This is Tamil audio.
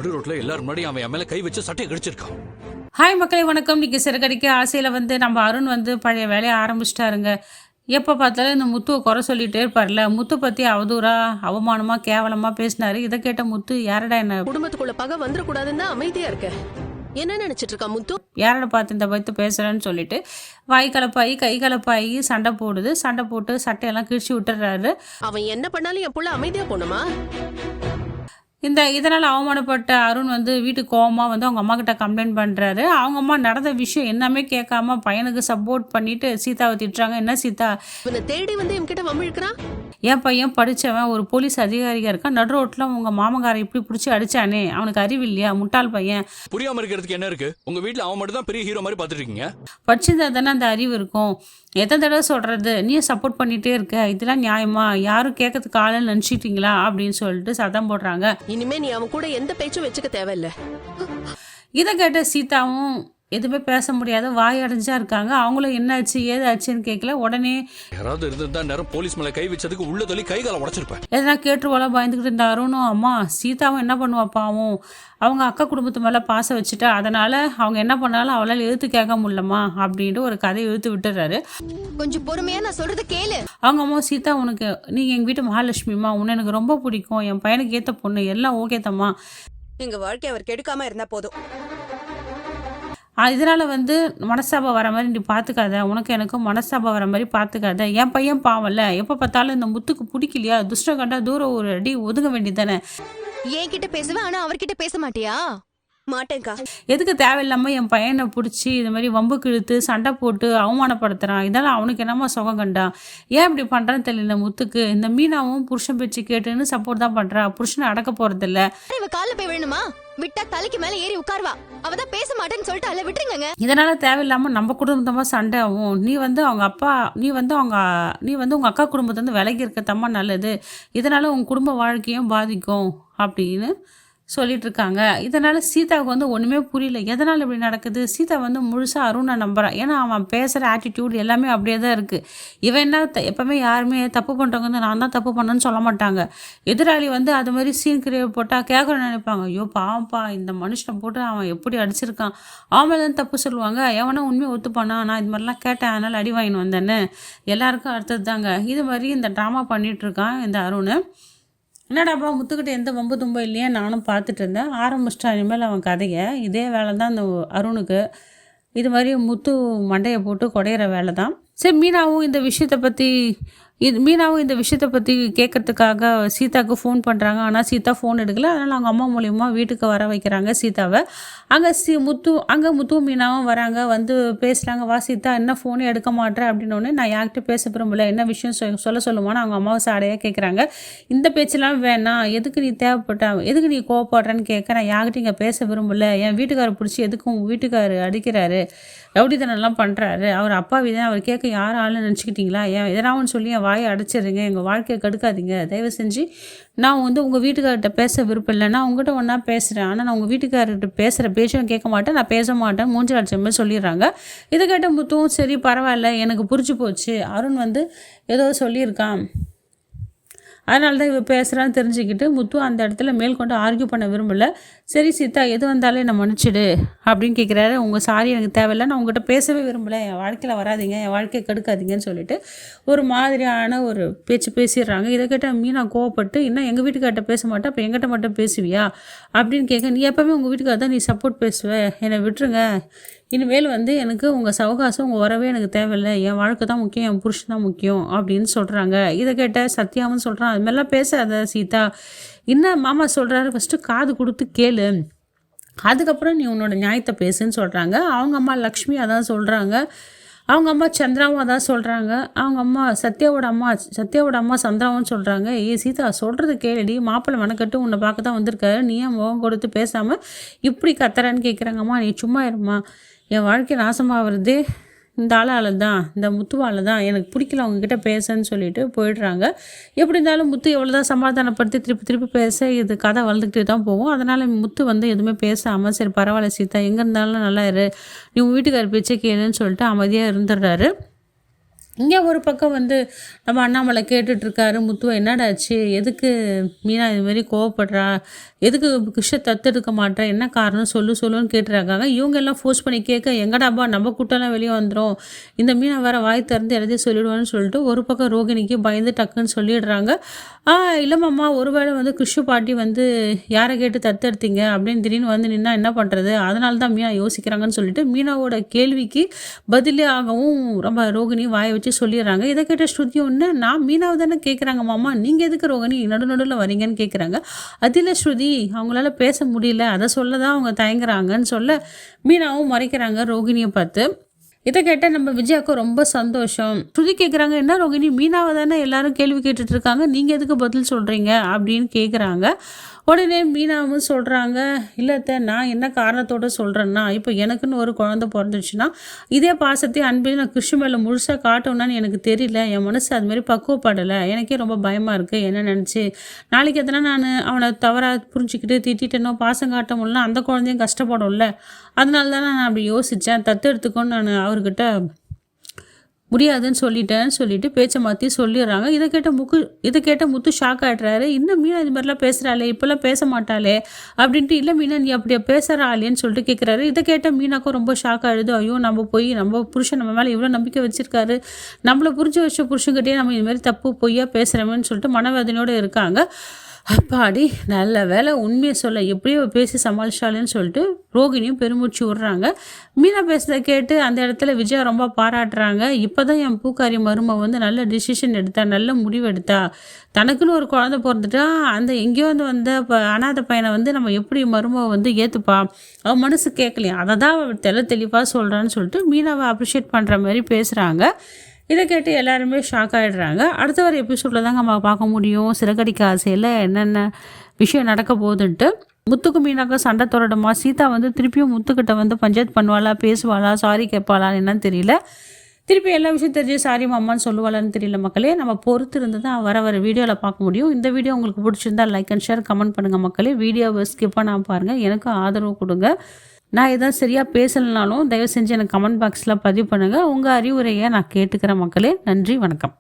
நடு ரோட்ல எல்லாரும் முன்னாடி அவன் என் மேல கை வச்சு சட்டையை கடிச்சிருக்கான். ஹாய் மக்களே, வணக்கம். இன்றைக்கி சிறகடிக்க ஆசையில் நம்ம அருண் பழைய வேலையை ஆரம்பிச்சிட்டாருங்க. எப்போ பார்த்தாலும் இந்த முத்துவை குறை சொல்லிகிட்டே இருப்பார்ல. முத்து பற்றி அவதூறாக அவமானமாக கேவலமாக பேசினாரு. இதை கேட்ட முத்து, யாரடா என்ன குடும்பத்துக்குள்ள பகை வந்துடக்கூடாதுன்னு அமைதியா இருக்க, என்ன நினைச்சிட்டு இருக்கா முத்து? யாரடா பார்த்து இந்த பத்து பேசுகிறேன்னு சொல்லிட்டு வாய் கலப்பாயி கை கலப்பாயி சண்டை போடுது. சண்டை போட்டு சட்டையெல்லாம் கிழிச்சு விட்டுறாரு. அவன் என்ன பண்ணாலும் என் புள்ள அமைதியா போனோமா? இதனால் அவமானப்பட்ட அருண் வீட்டுக்கு கோவமாக அவங்க அம்மா கிட்ட கம்ப்ளைண்ட் பண்ணுறாரு. அவங்க அம்மா நடந்த விஷயம் என்னமே கேட்காம பையனுக்கு சப்போர்ட் பண்ணிட்டு சீதாவை திட்டுறாங்க. என்ன சீதா, இவனை தேடி என்கிட்ட வம்பிழுக்கிறான்? என் பையன் படித்தவன், ஒரு போலீஸ் அதிகாரியாக இருக்கான். நடு ரோட்டில் உங்கள் மாமங்காரை இப்படி பிடிச்சி அடிச்சானே, அவனுக்கு அறிவு இல்லையா? முட்டாள் பையன். புரியாம இருக்கிறதுக்கு என்ன இருக்கு? உங்க வீட்டில் அவன் மட்டும் தான் பெரிய ஹீரோ மாதிரி பார்த்துட்டு இருக்கீங்க. படிச்சிருந்தா தானே அந்த அறிவு இருக்கும். எத்தனை தடவை சொல்கிறது, நீ சப்போர்ட் பண்ணிகிட்டே இருக்க, இதெல்லாம் நியாயமா? யாரும் கேட்கறதுக்கு ஆளுன்னு நினச்சிட்டிங்களா அப்படின்னு சொல்லிட்டு சத்தம் போடுறாங்க. இனிமே நீ அவன் கூட எந்த பேச்சும் வச்சுக்க தேவையில்லை. இதை கேட்ட சீதாவும் எதுவுமே பேச முடியாத வாய் அடைஞ்சா இருக்காங்க. அவங்களும் என்னாச்சு ஏதாச்சுன்னு கேட்கல. உடனே யாராவது இருந்திருந்தா நேரம் போலீஸ் மேல கை வச்சதுக்கு உள்ள தள்ளி கை கால உடைச்சிருப்பேன். எதனா கேட்டுருவாளா பயந்துக்கிட்டு இருந்த அருணும், அம்மா சீதாவும் என்ன பண்ணுவா பாவம், அவங்க அக்கா குடும்பத்து மேலே பாசம் வச்சுட்டா, அதனால அவங்க என்ன பண்ணாலும் அவளால் எழுத்து கேட்க முடியலம்மா அப்படின்ட்டு ஒரு கதையை இழுத்து விட்டுறாரு. கொஞ்சம் பொறுமையா நான் சொல்றது கேளு. அவங்க அம்மா, சீதா உனக்கு, நீங்கள் எங்கள் வீட்டு மகாலட்சுமிமா, உன்னை எனக்கு ரொம்ப பிடிக்கும், என் பையனுக்கு ஏற்ற பொண்ணு, எல்லாம் ஓகே தம்மா, எங்க வாழ்க்கை அவர் கெடுக்காம இருந்தா போதும். இதனால் மனஸ்தாபம் வர மாதிரி நீ பார்த்துக்காத, உனக்கு எனக்கும் மனஸ்தாபம் வர மாதிரி பார்த்துக்காத. என் பையன் பாவம்ல, எப்போ பார்த்தாலும் இந்த முத்துக்கு பிடிக்கலையா, துஷ்டம் கண்டா தூரம் ஒரு அடி ஒதுங்க வேண்டியதானே. என்கிட்ட பேசுவேன், ஆனா அவர்கிட்ட பேச மாட்டியா? மாட்டேன்க்கா. எதுக்கு தேவையில்லாமல் என் பையனை பிடிச்சி இது மாதிரி வம்பு கிழுத்து சண்டை போட்டு அவமானப்படுத்துகிறான். இதெல்லாம் அவனுக்கு என்னமா சுகம் கண்டா? ஏன் இப்படி பண்ணுறான்னு தெரியல முத்துக்கு. இந்த மீனாவும் புருஷன் பேச்சு கேட்டுன்னு சப்போர்ட் தான் பண்ணுறா, புருஷனை அடக்க போகிறதில்ல. இவ காலில் போய் விழணுமா? விட்டா தலைக்கு மேல ஏறி உட்கார்வா. அவதான் பேச மாட்டேன்னு சொல்லிட்டு அல்ல விட்டுருங்க. இதனால தேவையில்லாம நம்ம குடும்பத்தமா சண்டை ஆகும். நீ அவங்க அப்பா, நீ உங்க அக்கா குடும்பத்தை விலகி இருக்க தம்மா நல்லது. இதனால உங்க குடும்ப வாழ்க்கையும் பாதிக்கும் அப்படின்னு சொல்லிட்டு இருக்காங்க. இதனால சீதாவுக்கு ஒன்றுமே புரியல, எதனால் இப்படி நடக்குது. சீதா முழுசாக அருணை நம்புறான். ஏன்னா அவன் பேசுகிற ஆட்டிடியூட் எல்லாமே அப்படியே தான் இருக்குது. இவன் என்ன எப்பவுமே யாருமே தப்பு பண்ணுறவங்க நான் தான் தப்பு பண்ணேன்னு சொல்ல மாட்டாங்க. எதிராளி அது மாதிரி சீன் கிரியேட் போட்டால் கேட்குறேன்னு நினைப்பாங்க. ஐயோ பாவப்பா, இந்த மனுஷனை போட்டு அவன் எப்படி அடிச்சிருக்கான், அவன் மேலே தான் தப்பு சொல்லுவாங்க. எவனா உண்மையை ஒத்துப்பானா, நான் இது மாதிரிலாம் கேட்டேன் அதனால் அடி வாங்கின்னு வந்தேன்னு எல்லாருக்கும் அடுத்தது தாங்க. இது மாதிரி இந்த ட்ராமா பண்ணிகிட்ருக்கான் இந்த அருண். என்னடாப்பா முத்துக்கிட்ட எந்த வம்பு தும்பம் இல்லையா, நானும் பார்த்துட்டு இருந்தேன். ஆரம்பிச்சிட்டான் இனிமேல் அவன் கதையை. இதே வேலை தான் இந்த அருணுக்கு. இது மாதிரி முத்து மண்டையை போட்டு குடையிற வேலை தான். சரி, மீனாவும் இந்த விஷயத்தை பற்றி கேட்கறதுக்காக சீதாவுக்கு ஃபோன் பண்ணுறாங்க. ஆனால் சீதா ஃபோன் எடுக்கல. அதனால் அவங்க அம்மா மூலியமாக வீட்டுக்கு வர வைக்கிறாங்க சீதாவை. அங்கே முத்து மீனாவும் வராங்க, பேசுகிறாங்க. வா சீதா, என்ன ஃபோனே எடுக்க மாட்டேன் அப்படின்னோடனே, நான் யார்கிட்ட பேச விரும்பல, என்ன விஷயம் சொல்லுமான்னு அவங்க அம்மாவை சாடையாக கேட்குறாங்க. இந்த பேச்செல்லாம் வேணாம், எதுக்கு நீ கோவப்படுறேன்னு கேட்க, நான் யார்கிட்ட இங்கே பேச விரும்பல, என் வீட்டுக்காரர் பிடிச்சி எதுக்கு உங்கள் வீட்டுக்காரர் அடிக்கிறாரு, ரவுடித்தனெல்லாம் பண்ணுறாரு, அவர் அப்பாவி தான், அவர் கேட்க யார் ஆளுன்னு நினச்சிக்கிட்டீங்களா, எதனாவும் சொல்லி என் வாயை அடைச்சிடுங்க, எங்கள் வாழ்க்கையை கெடுக்காதீங்க, தயவு செஞ்சு. நான் உங்கள் வீட்டுக்கார்கிட்ட பேச விருப்பம் இல்லை, நான் உங்கள்கிட்ட ஒன்றா பேசுகிறேன், ஆனால் நான் உங்கள் வீட்டுக்காரர்கிட்ட பேசுகிற பேச்சும் கேட்க மாட்டேன், நான் பேச மாட்டேன், மூஞ்சி அடிச்ச மாதிரி சொல்லிடுறாங்க. இதை கேட்ட முத்துவும், சரி பரவாயில்ல, எனக்கு புரிஞ்சு போச்சு, அருண் ஏதோ சொல்லியிருக்கான், அதனால தான் இவ பேசுகிறான்னு தெரிஞ்சுக்கிட்டு முத்து அந்த இடத்துல மேற்கொண்டு ஆர்கியூ பண்ண விரும்பலை. சரி சீதா, எது வந்தாலும் என்னை மன்னிச்சிடு அப்படின்னு கேட்குறாரு. உங்கள் சாரி எனக்கு தேவையில்லை, நான் உங்கள்கிட்ட பேசவே விரும்பலை, என் வாழ்க்கையில் வராதிங்க, என் வாழ்க்கையை கெடுக்காதீங்கன்னு சொல்லிட்டு ஒரு மாதிரியான ஒரு பேச்சு பேசிடுறாங்க. இதை கேட்ட மீனா கோவப்பட்டு, இன்னும் எங்கள் வீட்டுக்கார்ட்ட பேச மாட்டேன், அப்போ எங்கிட்ட மட்டும் பேசுவியா அப்படின்னு கேட்க, நீ எப்போவுமே உங்கள் வீட்டுக்கார தான் நீ சப்போர்ட் பேசுவேன், என்னை விட்டுருங்க, இனிமேல் எனக்கு உங்கள் சவகாசம் உங்கள் வரவே எனக்கு தேவையில்லை, என் வாழ்க்கை தான் முக்கியம், என் புருஷன் தான் முக்கியம் அப்படின்னு சொல்கிறாங்க. இதை கேட்ட சத்யாவும் சொல்கிறான், அது மாதிரிலாம் பேசாத சீதா, என்ன மாமா சொல்கிறாரு, ஃபஸ்ட்டு காது கொடுத்து கேளு, அதுக்கப்புறம் நீ உன்னோட நியாயத்தை பேசுன்னு சொல்கிறாங்க. அவங்க அம்மா லக்ஷ்மி அதான் சொல்கிறாங்க, அவங்க அம்மா சந்திராவும் அதான் சொல்கிறாங்க, அவங்க அம்மா சத்யாவோட அம்மா சந்திராவும் சொல்கிறாங்க. சீதா சொல்கிறது கேளுடி, மாப்பிள்ளை மனக்கட்டு உன்னை பார்க்க தான் வந்திருக்காரு, நீ ஏன் முகம் கொடுத்து பேசாமல் இப்படி கத்துறான்னு கேட்குறாங்க. அம்மா நீ சும்மா இருமா, என் வாழ்க்கை நாசமாகிறது இந்த ஆளால் தான், இந்த முத்துவால் தான், எனக்கு பிடிக்கல அவங்கக்கிட்ட பேசன்னு சொல்லிட்டு போயிடுறாங்க. எப்படி இருந்தாலும் முத்து எவ்வளோ தான் சமாதானப்படுத்தி திருப்பி பேச இது கதை வளர்ந்துக்கிட்டே தான் போகும். அதனால் முத்து எதுவுமே பேசாமல், சரி பரவாயில்ல சீதா, எங்கே இருந்தாலும் நல்லா இரு, நீ உங்கள் வீட்டுக்கார பேச்சை கேளுன்னு சொல்லிட்டு அமைதியாக இருந்துடுறாரு. இங்கே ஒரு பக்கம் வந்து நம்ம அண்ணாமலை கேட்டுட்ருக்காரு முத்துவை, என்னடாச்சு, எதுக்கு மீனா இதுமாரி கோவப்படுறா, எதுக்கு கிருஷ்ண தத்தெடுக்க மாட்டேற, என்ன காரணம் சொல்லுன்னு கேட்டுருக்காங்க. இவங்க எல்லாம் ஃபோர்ஸ் பண்ணி கேட்க, எங்கடாப்பா நம்ம கூட்டம்லாம் வெளியே வந்துடும், இந்த மீனா வேறு வாய் திறந்து எல்லாத்தையும் சொல்லிடுவான்னு சொல்லிட்டு ஒரு பக்கம் ரோகிணிக்கு பயந்து டக்குன்னு சொல்லிடுறாங்க. இல்லைம்மாம்மா, ஒருவேளை வந்து கிருஷ்ண பாட்டி வந்து யாரை கேட்டு தத்தெடுத்தீங்க அப்படின்னு திடீர்னு வந்து நின்னா என்ன பண்ணுறது, அதனால தான் மீனா யோசிக்கிறாங்கன்னு சொல்லிட்டு மீனாவோட கேள்விக்கு பதிலே ஆகவும் ரொம்ப ரோகிணி வாயை வச்சு சொல்லிடுறாங்க. இதை கேட்ட ஸ்ருதி ஒன்று, நான் மீனாவை தானே கேட்குறாங்க மாமா, நீங்கள் எதுக்கு ரோகிணி நடுநடுவில் வரீங்கன்னு கேட்குறாங்க. அதில் ஸ்ருதி அவங்களால பேச முடியல, அதை சொல்ல தான் அவங்க தயங்குறாங்கன்னு சொல்ல மீனாவும் மறைக்கிறாங்க ரோகிணியை பார்த்து. இதை கேட்டால் நம்ம விஜயாவுக்கு ரொம்ப சந்தோஷம். ஸ்ருதி கேட்குறாங்க, என்ன ரோகிணி, மீனாவை தானே எல்லாரும் கேள்வி கேட்டுட்டு இருக்காங்க, நீங்கள் எதுக்கு பதில் சொல்கிறீங்க அப்படின்னு கேட்குறாங்க. உடனே மீனாவும் சொல்கிறாங்க, இல்லைத்த, நான் என்ன காரணத்தோடு சொல்கிறேன்னா, இப்போ எனக்குன்னு ஒரு குழந்தை பிறந்துச்சுன்னா இதே பாசத்தையும் அன்பையும் நான் கிருஷ்ண மேலே முழுசாக காட்டணும்னான்னு எனக்கு தெரியல, என் மனசு அதுமாரி பக்குவப்படலை, எனக்கே ரொம்ப பயமாக இருக்குது. என்ன நினச்சி நாளைக்கு எத்தனை நான் அவனை தவறாக புரிஞ்சுக்கிட்டு திட்டிட்டேனோ, பாசம் காட்ட முடியல, அந்த குழந்தையும் கஷ்டப்படும்ல, அதனால தான் நான் அப்படி யோசித்தேன், தத்து எடுத்துக்கோன்னு நான் அவர்கிட்ட முடியாதுன்னு சொல்லிட்டு பேச்சை மாற்றி சொல்லிடுறாங்க. இதை கேட்ட முத்து ஷாக் ஆகிடுறாரு. இன்னும் மீனா இது மாதிரிலாம் பேசுகிறாளே, இப்போல்லாம் பேச மாட்டாளே அப்படின்ட்டு. இல்லை மீனா, நீ அப்படியே பேசுகிறாளேன்னு சொல்லிட்டு கேட்குறாரு. இதை கேட்ட மீனாக்கும் ரொம்ப ஷாக் ஆகிடுது. ஐயோ, நம்ம புருஷன் நம்ம மேலே இவ்வளோ நம்பிக்கை வச்சுருக்காரு, நம்மளை புரிஞ்சு வச்ச புருஷன்கிட்டே நம்ம இது மாதிரி தப்பு பொய்யா பேசுகிறோமேன்னு சொல்லிட்டு மனவேதனையோடு இருக்காங்க. அப்பாடி, நல்ல வேலை, உண்மையை சொல்ல எப்படியோ பேசி சமாளிச்சாலேன்னு சொல்லிட்டு ரோகிணியும் பெருமூச்சு விடுறாங்க. மீனா பேசுகிறத கேட்டு அந்த இடத்துல விஜயா ரொம்ப பாராட்டுறாங்க. இப்போ தான் என் பூக்காரி மருமக வந்து நல்ல டிசிஷன் எடுத்தா, நல்ல முடிவு எடுத்தா, தனக்குன்னு ஒரு குழந்தை பிறந்துட்டா அந்த எங்கேயோ வந்து வந்த அனாதை பையனை வந்து நம்ம எப்படி மருமக வந்து ஏற்றுப்பா, அவன் மனசு கேட்கலையா, அதை தான் அவள் தெளிவாக சொல்கிறான்னு சொல்லிட்டு மீனாவை அப்ரிஷியேட் பண்ணுற மாதிரி பேசுகிறாங்க. இதை கேட்டு எல்லாருமே ஷாக் ஆகிடுறாங்க. அடுத்த ஒரு எபிசோடில் தாங்க நம்ம பார்க்க முடியும் சிறகடிக்க ஆசையில் என்னென்ன விஷயம் நடக்க போகுதுன்ட்டு. முத்துக்கு மீனாக்க சண்டை தொடடுமா, சீதா வந்து திருப்பியும் முத்துக்கிட்ட வந்து பஞ்சாயத்து பண்ணுவாளா, பேசுவாளா, சாரி கேட்பாளான்னு என்னன்னு தெரியல, திருப்பி எல்லா விஷயம் தெரிஞ்சு சாரி மாமான்னு சொல்லுவாளான்னு தெரியல. மக்களே, நம்ம பொறுத்து இருந்து தான் வர வீடியோவில் பார்க்க முடியும். இந்த வீடியோ உங்களுக்கு பிடிச்சிருந்தா லைக் அண்ட் ஷேர் கமெண்ட் பண்ணுங்கள் மக்களே. வீடியோவை ஸ்கிப் பண்ணாமல் பாருங்கள், எனக்கும் ஆதரவு கொடுங்க. நான் எதாவது சரியாக பேசலைனாலும் தயவு செஞ்சு எனக்கு கமெண்ட் பாக்ஸில் பதிவு பண்ணுங்கள். உங்கள் அறிவுரையை நான் கேட்டுக்கிறேன் மக்களே. நன்றி, வணக்கம்.